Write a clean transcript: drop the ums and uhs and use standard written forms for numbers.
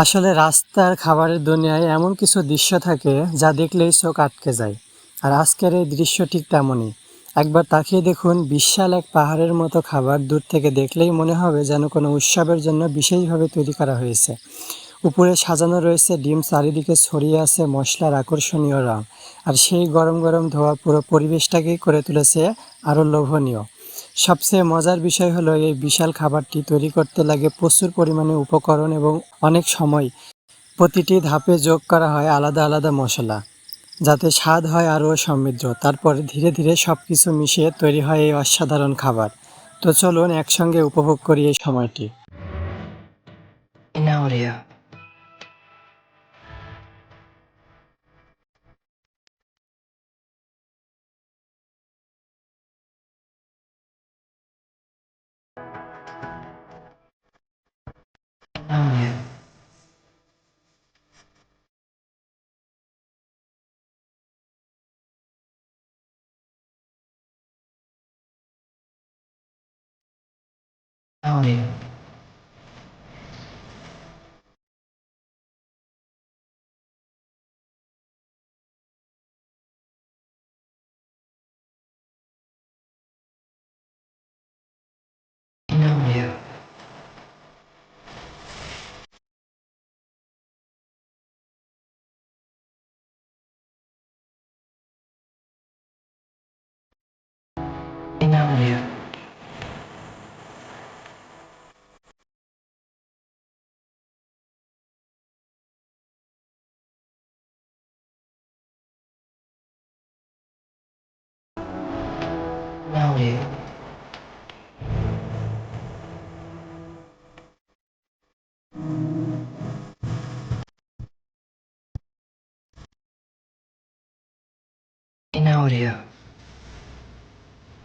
আসলে রাস্তার খাবারের দুনিয়ায় এমন কিছু দৃশ্য থাকে যা দেখলেই চোখ আটকে যায়। আর আজকের এই দৃশ্য ঠিক তেমনই। একবার তাকিয়ে দেখুন, বিশাল এক পাহাড়ের মতো খাবার দূর থেকে দেখলেই মনে হবে যেন কোনো উৎসবের জন্য বিশেষভাবে তৈরি করা হয়েছে। উপরে সাজানো রয়েছে ডিম, চারিদিকে ছড়িয়ে আছে মশলার আকর্ষণীয় রং, আর সেই গরম গরম ধোয়া পুরো পরিবেশটাকেই করে তুলেছে আরও লোভনীয়। সবচেয়ে মজার বিষয় হলো, এই বিশাল খাবারটি তৈরি করতে লাগে প্রচুর পরিমাণে উপকরণ এবং অনেক সময়। প্রতিটি ধাপে যোগ করা হয় আলাদা আলাদা মশলা, যাতে স্বাদ হয় আরও সমৃদ্ধ। তারপর ধীরে ধীরে সব কিছু মিশিয়ে তৈরি হয় এই অসাধারণ খাবার। তো চলুন একসঙ্গে উপভোগ করি এই সময়টি। In audio. Audio. Audio. In audio. In audio. In audio. In audio.